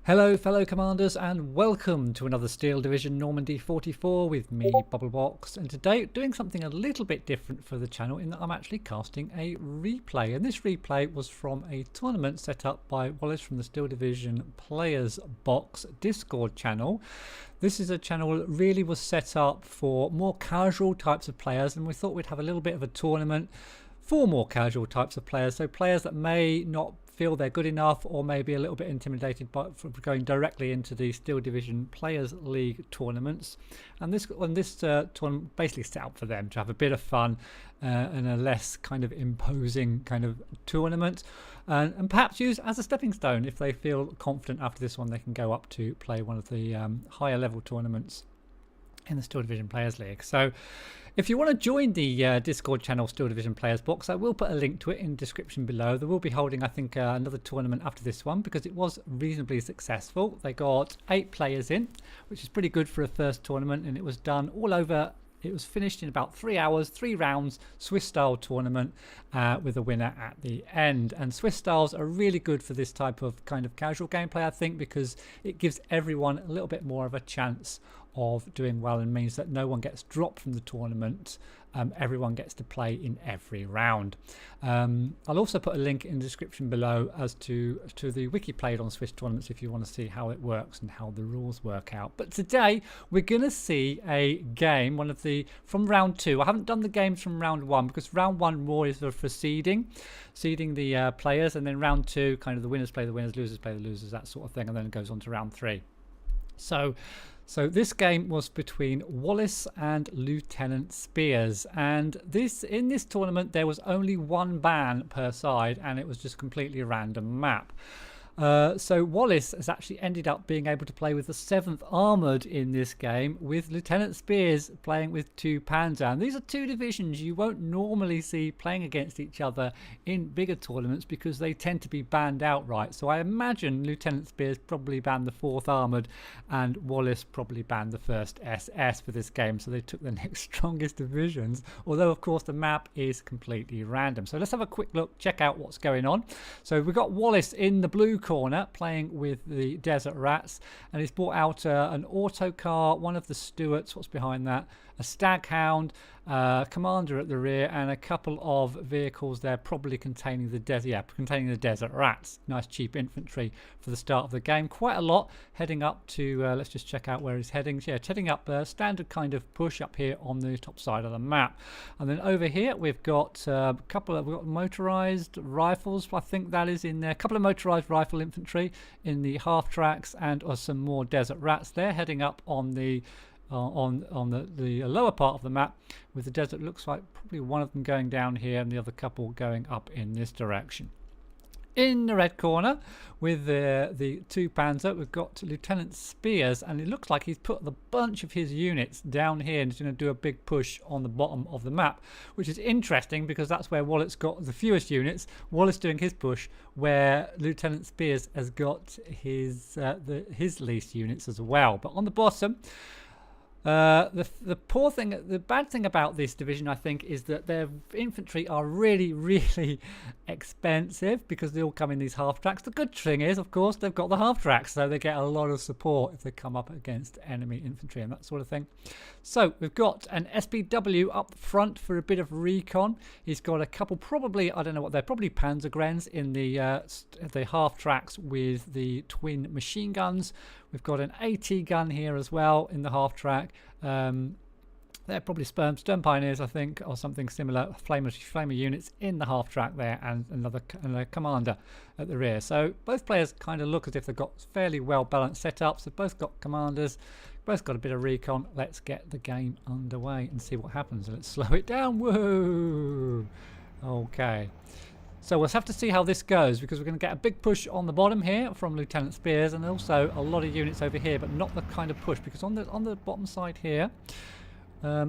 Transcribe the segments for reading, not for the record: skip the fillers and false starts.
Hello fellow commanders and welcome to another Steel Division Normandy 44 with me, Bubblebox, and today doing something a little bit different for the channel in that I'm actually casting a replay, and this replay was from a tournament set up by Wallace from the Steel Division Players Box Discord channel. This is a channel that really was set up for more casual types of players, and we thought we'd have a little bit of a tournament for more casual types of players, so players that may not feel they're good enough or maybe a little bit intimidated by going directly into the Steel Division Players League tournaments. And this tournament basically set up for them to have a bit of fun and a less kind of imposing kind of tournament, and perhaps use as a stepping stone. If they feel confident after this one, they can go up to play one of the higher level tournaments in the Steel Division Players League. So if you want to join the Discord channel Steel Division Players Box, I will put a link to it in the description below. They will be holding, I think, another tournament after this one because it was reasonably successful. They got 8 players in, which is pretty good for a first tournament, and it was done all over. It was finished in about 3 hours, 3 rounds, Swiss style tournament with a winner at the end. And Swiss styles are really good for this type of kind of casual gameplay, I think, because it gives everyone a little bit more of a chance of doing well and means that no one gets dropped from the tournament. Everyone gets to play in every round. I'll also put a link in the description below as to the wiki played on Swiss tournaments if you want to see how it works and how the rules work out. But today we're going to see a game, from round 2. I haven't done the games from round 1 because round 1 more is for seeding the players, and then round 2 kind of the winners play the winners, losers play the losers, that sort of thing, and then it goes on to round 3. So this game was between Wallace and Lieutenant Spiers, and in this tournament there was only 1 ban per side, and it was just completely a random map. So Wallace has actually ended up being able to play with the 7th Armoured in this game, with Lieutenant Spiers playing with 2 Panzer. And these are 2 divisions you won't normally see playing against each other in bigger tournaments because they tend to be banned outright. So I imagine Lieutenant Spiers probably banned the 4th Armoured and Wallace probably banned the 1st SS for this game. So they took the next strongest divisions, although of course the map is completely random. So let's have a quick look, check out what's going on. So we've got Wallace in the blue corner playing with the Desert Rats, and he's brought out an autocar, one of the Stuarts, what's behind that, a Staghound, commander at the rear, and a couple of vehicles there probably containing the Desert Rats. Nice cheap infantry for the start of the game, quite a lot heading up to let's just check out where he's heading. Yeah, heading up standard kind of push up here on the top side of the map. And then over here we've got we've got motorized rifles, I think that is in there, a couple of motorized rifle infantry in the half tracks, and some more Desert Rats there heading up on the lower part of the map, with the desert. Looks like probably one of them going down here and the other couple going up in this direction. In the red corner with the 2 Panzer, we've got Lieutenant Spiers, and it looks like he's put the bunch of his units down here and he's going to do a big push on the bottom of the map, which is interesting because that's where Wallace got the fewest units. Wallace doing his push where Lieutenant Spiers has got his least units as well. But on the bottom, the bad thing about this division, I think, is that their infantry are really, really expensive because they all come in these half tracks. The good thing is, of course, they've got the half tracks, so they get a lot of support if they come up against enemy infantry and that sort of thing. So we've got an SPW up front for a bit of recon. He's got a couple, probably, I don't know what they're, probably Panzergrens in the half tracks with the twin machine guns. We've got an AT gun here as well in the half track. They're probably Stern Pioneers, I think, or something similar. Flamer units in the half track there, and another commander at the rear. So both players kind of look as if they've got fairly well balanced setups. They've both got commanders, both got a bit of recon. Let's get the game underway and see what happens. Let's slow it down. Whoa! Okay. So we'll have to see how this goes, because we're going to get a big push on the bottom here from Lieutenant Spiers, and also a lot of units over here, but not the kind of push, because on the bottom side here,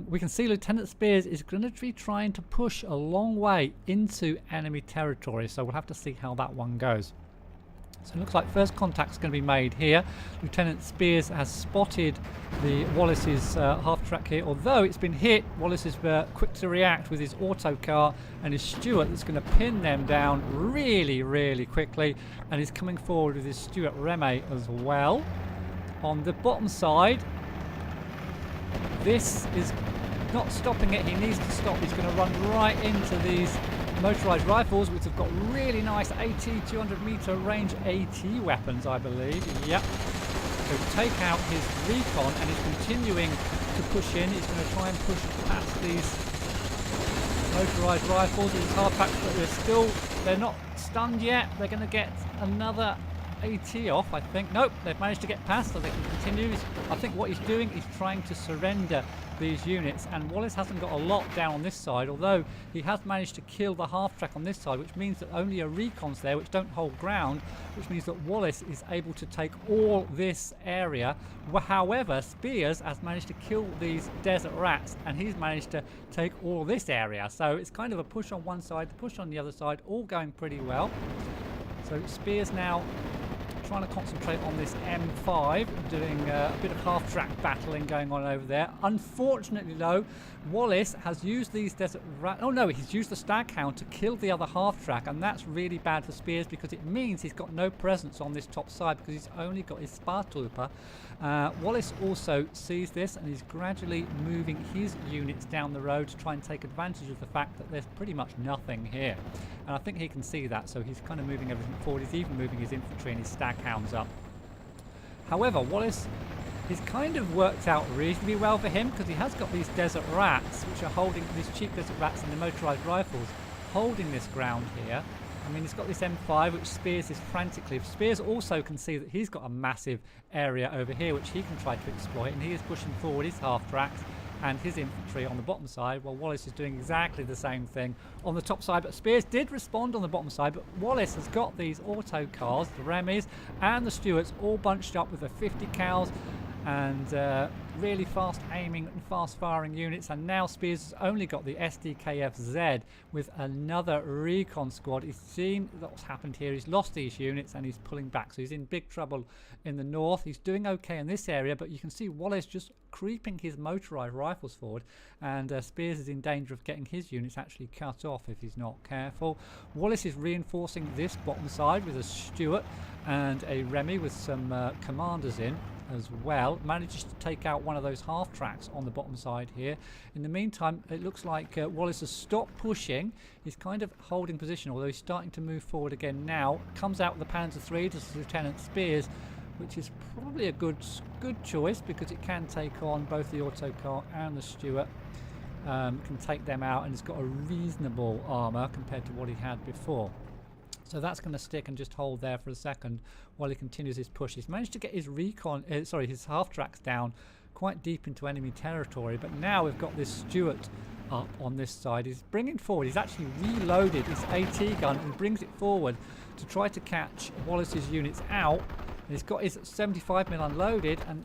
we can see Lieutenant Spiers is going to be trying to push a long way into enemy territory. So we'll have to see how that one goes. So it looks like first contact's going to be made here. Lieutenant Spiers has spotted the Wallace's half track here. Although it's been hit, Wallace is quick to react with his autocar and his Stuart that's going to pin them down really, really quickly. And he's coming forward with his Stuart Remy as well. On the bottom side, this is not stopping it. He needs to stop. He's going to run right into these motorised rifles, which have got really nice AT 200 metre range AT weapons, I believe. Yep. So take out his recon, and he's continuing to push in. He's going to try and push past these motorised rifles. These hard packs, but they're not stunned yet. They're going to get another AT off, I think. Nope, they've managed to get past, so they can continue. I think what he's doing is trying to surrender these units, and Wallace hasn't got a lot down on this side, although he has managed to kill the half track on this side, which means that only a recon's there, which don't hold ground, which means that Wallace is able to take all this area. However, Spiers has managed to kill these desert rats, and he's managed to take all this area. So it's kind of a push on one side, the push on the other side, all going pretty well. So Spiers now trying to concentrate on this M5, doing a bit of half-track battling going on over there. Unfortunately, though, Wallace has used these desert oh no, he's used the Staghound to kill the other half-track, and that's really bad for Spiers because it means he's got no presence on this top side because he's only got his Spartrooper. Wallace also sees this, and he's gradually moving his units down the road to try and take advantage of the fact that there's pretty much nothing here. And I think he can see that, so he's kind of moving everything forward. He's even moving his infantry and his Staghounds up. However, Wallace is kind of worked out reasonably well for him because he has got these desert rats, which are holding these cheap desert rats and the motorised rifles, holding this ground here. I mean, he's got this M5, which Spiers is frantically. Spiers also can see that he's got a massive area over here, which he can try to exploit, and he is pushing forward his half-tracks and his infantry on the bottom side, while Wallace is doing exactly the same thing on the top side. But Spiers did respond on the bottom side, but Wallace has got these auto cars, the Remys and the Stuarts, all bunched up with the 50 cals and really fast aiming and fast firing units. And now Spiers has only got the SDKF-Z with another recon squad. He's seen what's happened here. He's lost these units and he's pulling back, so he's in big trouble in the north. He's doing okay in this area, but you can see Wallace just creeping his motorized rifles forward, and Spiers is in danger of getting his units actually cut off if he's not careful. Wallace is reinforcing this bottom side with a Stuart and a Remy with some commanders in as well. Manages to take out one of those half tracks on the bottom side here. In the meantime, it looks like Wallace has stopped pushing. He's kind of holding position, although he's starting to move forward again now. Comes out with the Panzer III to Lieutenant Spiers, which is probably a good choice because it can take on both the autocar and the Stuart. Can take them out, and it's got a reasonable armour compared to what he had before. So that's going to stick and just hold there for a second while he continues his push. He's managed to get his his half tracks down quite deep into enemy territory, but now we've got this Stuart up on this side. He's bringing forward. He's actually reloaded his AT gun and brings it forward to try to catch Wallace's units out. And he's got his 75mm unloaded, and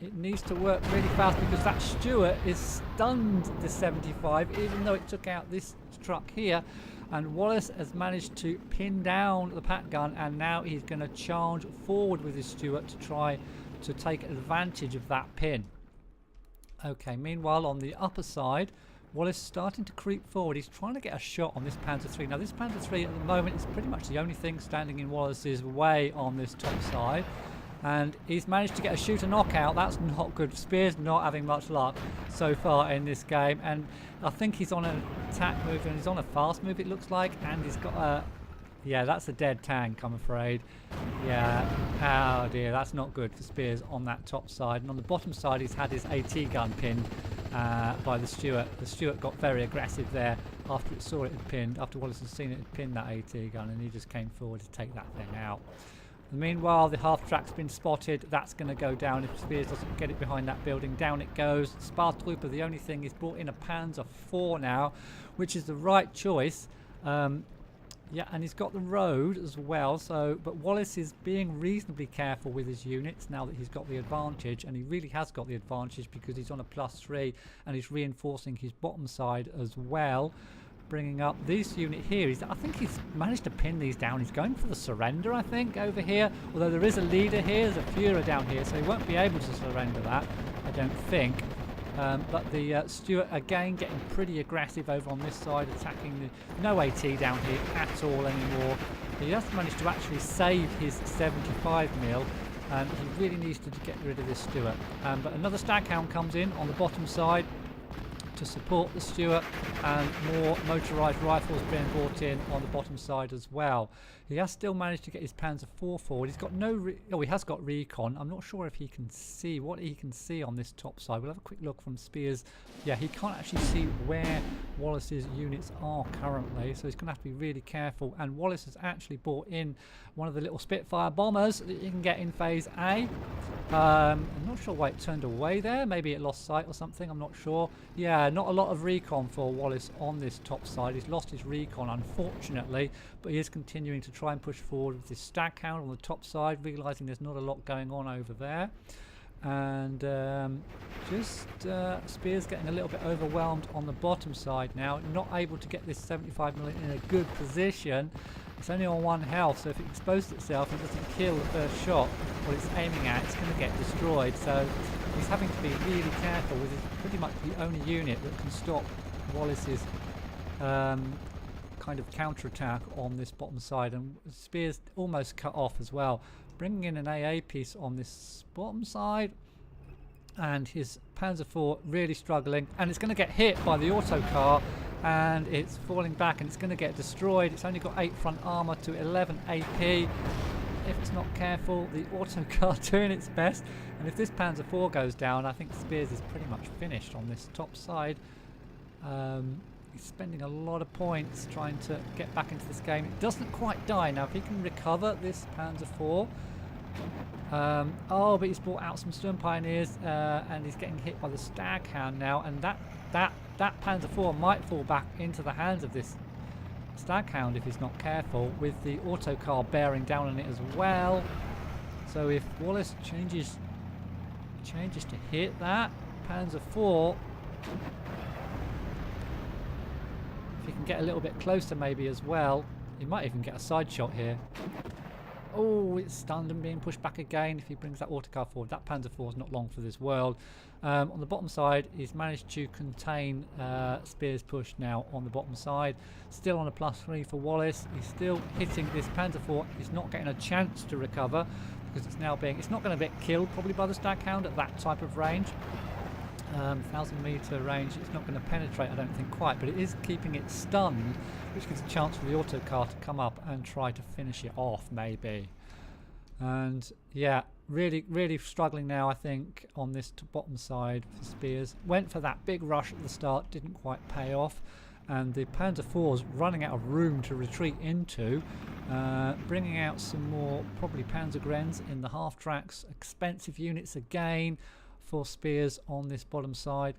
it needs to work really fast because that Stuart is stunned the 75, even though it took out this truck here. And Wallace has managed to pin down the Pat gun, and now he's going to charge forward with his Stuart to try to take advantage of that pin. Okay, meanwhile on the upper side, Wallace is starting to creep forward. He's trying to get a shot on this Panzer III. Now this Panzer III at the moment is pretty much the only thing standing in Wallace's way on this top side. And he's managed to get a shooter knockout. That's not good. Spiers not having much luck so far in this game, and I think he's on an attack move and he's on a fast move, it looks like, and he's got a that's a dead tank, I'm afraid. Yeah, oh dear, that's not good for Spiers on that top side. And on the bottom side he's had his AT gun pinned by the Stuart. The Stuart got very aggressive there after it saw it had pinned, after Wallace had seen it had pinned that AT gun, and he just came forward to take that thing out. Meanwhile, the half-track's been spotted. That's going to go down if Spiers doesn't get it behind that building. Down it goes. Spartrooper, the only thing, is brought in a Panzer IV now, which is the right choice. Yeah, and he's got the road as well. But Wallace is being reasonably careful with his units now that he's got the advantage, and he really has got the advantage because he's on a +3 and he's reinforcing his bottom side as well. bringing up this unit here. I think he's managed to pin these down. He's going for the surrender, I think, over here. Although there is a leader here, there's a Führer down here, so he won't be able to surrender that, I don't think. But the Stuart again getting pretty aggressive over on this side, attacking no AT down here at all anymore. He has managed to actually save his 75 mil. He really needs to get rid of this Stuart. But another Staghound comes in on the bottom side to support the Stuart, and more motorised rifles being brought in on the bottom side as well. He has still managed to get his Panzer IV forward. He's got no he has got recon. I'm not sure if he can see what he can see on this top side. We'll have a quick look from Spiers. Yeah, he can't actually see where Wallace's units are currently, so he's going to have to be really careful. And Wallace has actually brought in one of the little Spitfire bombers that you can get in phase A. I'm not sure why it turned away there. Maybe it lost sight or something. I'm not sure. Yeah, not a lot of recon for Wallace on this top side. He's lost his recon, unfortunately, but he is continuing to try and push forward with this Staghound on the top side, realising there's not a lot going on over there. And Spiers getting a little bit overwhelmed on the bottom side now, not able to get this 75mm in a good position. It's only on 1 health, so if it exposes itself and doesn't kill the first shot what it's aiming at, it's going to get destroyed. So he's having to be really careful with his pretty much the only unit that can stop Wallace's kind of counter-attack on this bottom side. And Spiers almost cut off as well, bringing in an AA piece on this bottom side, and his Panzer IV really struggling, and it's going to get hit by the autocar, and it's falling back and it's going to get destroyed. It's only got 8 front armour to 11 AP. If it's not careful, the autocar doing its best, and if this Panzer IV goes down, I think Spiers is pretty much finished on this top side. He's spending a lot of points trying to get back into this game. It doesn't quite die. Now if he can recover this Panzer IV, oh, but he's brought out some Sturm Pioneers, and he's getting hit by the Staghound now, and that Panzer IV might fall back into the hands of this Staghound if he's not careful, with the autocar bearing down on it as well. So if Wallace changes to hit that Panzer IV, if he can get a little bit closer maybe as well, he might even get a side shot here. Oh, it's stunned and being pushed back again. If he brings that autocar forward, that Panzer IV is not long for this world. On the bottom side, he's managed to contain Spiers' push now on the bottom side. Still on a +3 for Wallace. He's still hitting this Panzer IV. He's not getting a chance to recover because it's now being... It's not going to get killed probably by the Staghound at that type of range. 1,000-metre range, it's not going to penetrate, I don't think, quite, but it is keeping it stunned, which gives a chance for the autocar to come up and try to finish it off, maybe. And yeah, really struggling now, I think, on this bottom side for Spiers. Went for that big rush at the start, didn't quite pay off, and the Panzer IV's running out of room to retreat into, bringing out some more probably Panzergrens in the half tracks, expensive units again for Spiers on this bottom side,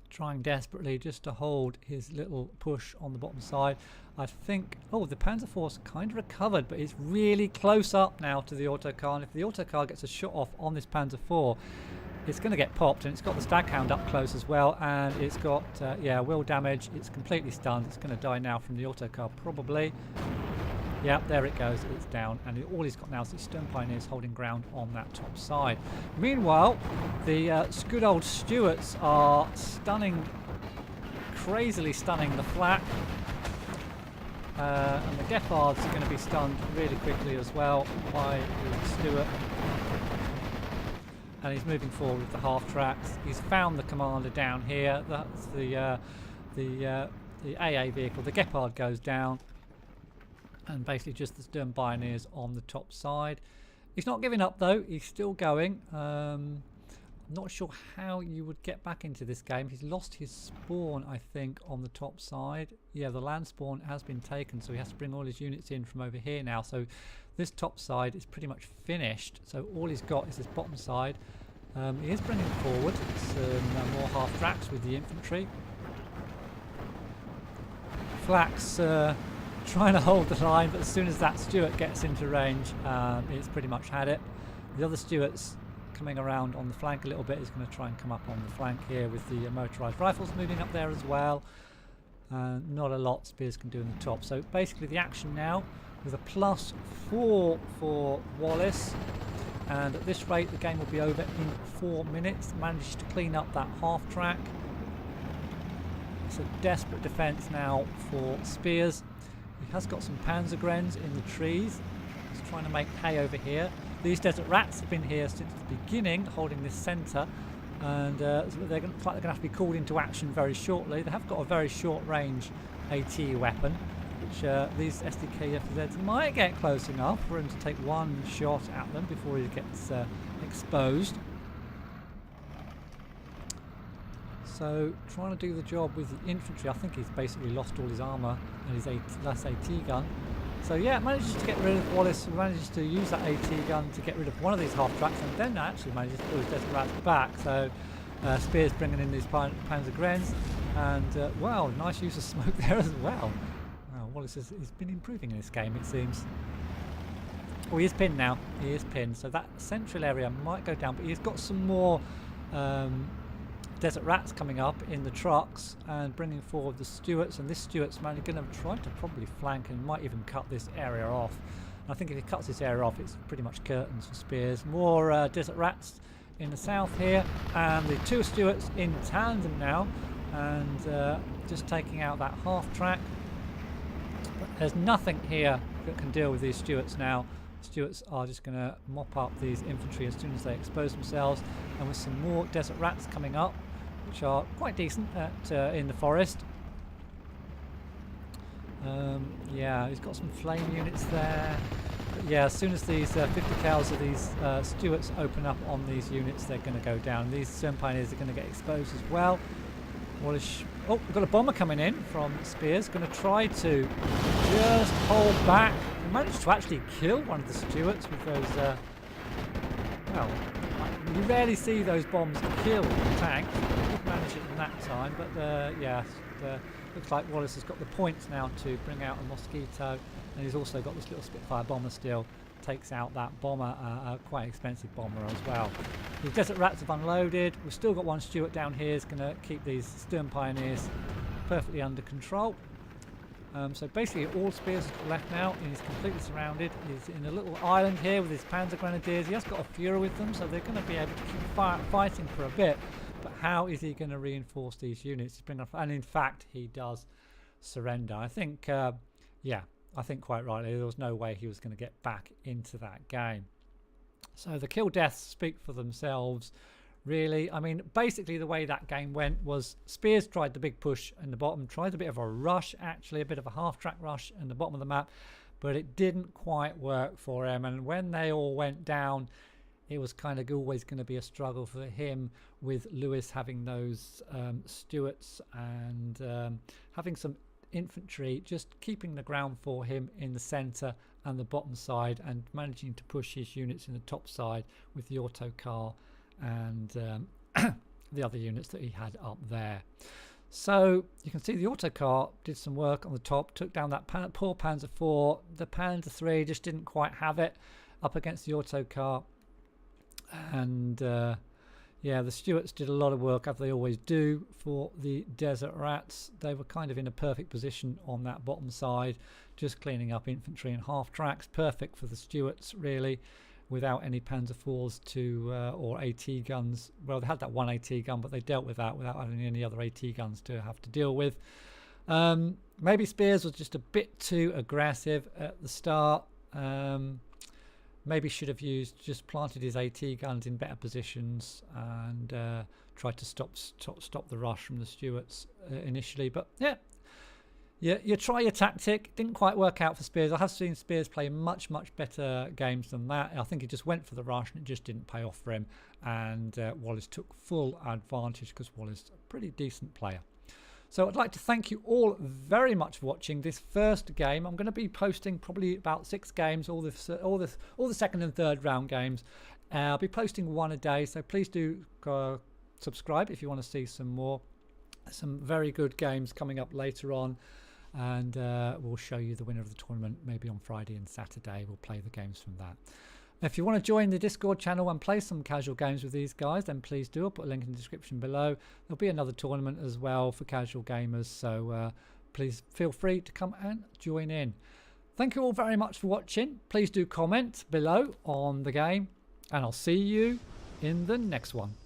trying desperately just to hold his little push on the bottom side. I think, oh, the Panzer IV's kind of recovered, but it's really close up now to the autocar, and if the autocar gets a shot off on this Panzer IV, it's going to get popped, and it's got the Staghound up close as well, and it's got yeah, will damage. It's completely stunned. It's going to die now from the autocar probably. Yeah, there it goes, it's down, and all he's got now is his Sturm Pioneers holding ground on that top side. Meanwhile, the good old Stuarts are crazily stunning the flak, and the Gepard's going to be stunned really quickly as well by the Stuart. And he's moving forward with the half tracks. He's found the commander down here. That's the AA vehicle. The Gepard goes down, and basically just the Sturm Pioneers on the top side. He's not giving up though, he's still going. I'm not sure how you would get back into this game. He's lost his spawn, I think, on the top side. Yeah, the land spawn has been taken, so he has to bring all his units in from over here now. So this top side is pretty much finished. So all he's got is this bottom side. He is bringing forward some more half tracks with the infantry. Flak's trying to hold the line, but as soon as that Stuart gets into range, it's pretty much had it. The other Stuarts coming around on the flank a little bit is going to try and come up on the flank here with the motorised rifles moving up there as well. Not a lot Spiers can do in the top. So basically the action now with a +4 for Wallace. And at this rate the game will be over in 4 minutes. Managed to clean up that half track. It's a desperate defence now for Spiers. He has got some Panzergrens in the trees. He's trying to make hay over here. These desert rats have been here since the beginning, holding this centre. And they're going to have to be called into action very shortly. They have got a very short range AT weapon, which these SDKFZs might get close enough for him to take one shot at them before he gets exposed. So trying to do the job with the infantry. I think he's basically lost all his armour and his last AT gun. So yeah, manages to get rid of Wallace, manages to use that AT gun to get rid of one of these half tracks, and then actually manages to pull his desert rats back. So Spiers bringing in these Panzergrens, and wow, nice use of smoke there as well. Wow, Wallace has been improving in this game, it seems. Oh, he is pinned now. He is pinned, so that central area might go down, but he's got some more desert rats coming up in the trucks and bringing forward the Stuarts, and this Stuart's mainly going to try to probably flank and might even cut this area off. And I think if he cuts this area off, it's pretty much curtains for Spiers. More desert rats in the south here, and the two Stuarts in tandem now, and just taking out that half track. But there's nothing here that can deal with these Stuarts now. Stuarts are just going to mop up these infantry as soon as they expose themselves, and with some more desert rats coming up, which are quite decent at in the forest. Yeah, he's got some flame units there. But yeah, as soon as these 50 cals of these Stuarts open up on these units, they're going to go down. These Stern Pioneers are going to get exposed as well. Wallace, oh, we've got a bomber coming in from Spiers. Going to try to just hold back. He managed to actually kill one of the Stuarts with those. Well, you rarely see those bombs kill a tank. He did manage it in that time, but yeah, looks like Wallace has got the points now to bring out a Mosquito, and he's also got this little Spitfire bomber still. Takes out that bomber, a quite expensive bomber as well. The desert rats have unloaded. We've still got one Stuart down here. Is going to keep these Stern Pioneers perfectly under control. So basically all Spiers has got left now. He's completely surrounded. He's in a little island here with his Panzer Grenadiers. He has got a Fuhrer with them, so they're going to be able to keep fighting for a bit. But how is he going to reinforce these units to bring up? And in fact, he does surrender. I think, yeah, I think quite rightly, there was no way he was going to get back into that game. So the kill deaths speak for themselves, really. I mean, basically the way that game went was Spiers tried the big push in the bottom, tried a bit of a rush, actually, a bit of a half-track rush in the bottom of the map, but it didn't quite work for him. And when they all went down, it was kind of always going to be a struggle for him, with Lewis having those Stuarts and having some infantry just keeping the ground for him in the centre and the bottom side, and managing to push his units in the top side with the autocar and the other units that he had up there. So you can see the autocar did some work on the top, took down that poor Panzer IV. The Panzer III just didn't quite have it up against the autocar, and yeah, the Stuarts did a lot of work, as they always do, for the desert rats. They were kind of in a perfect position on that bottom side, just cleaning up infantry and half tracks. Perfect for the Stuarts, really, without any Panzer IVs to or AT guns. Well, they had that one AT gun, but they dealt with that without having any other AT guns to have to deal with. Maybe Spiers was just a bit too aggressive at the start. Maybe should have just planted his AT guns in better positions and tried to stop the rush from the Stuarts initially. But yeah, you try your tactic. Didn't quite work out for Spiers. I have seen Spiers play much better games than that. I think he just went for the rush and it just didn't pay off for him. And Wallace took full advantage, because Wallace is a pretty decent player. So I'd like to thank you all very much for watching this first game. I'm going to be posting probably about 6 games, all the second and third round games. I'll be posting one a day, so please do subscribe if you want to see some more. Some very good games coming up later on, and we'll show you the winner of the tournament maybe on Friday and Saturday. We'll play the games from that. If you want to join the Discord channel and play some casual games with these guys, then please do. I'll put a link in the description below. There'll be another tournament as well for casual gamers, so please feel free to come and join in. Thank you all very much for watching. Please do comment below on the game, and I'll see you in the next one.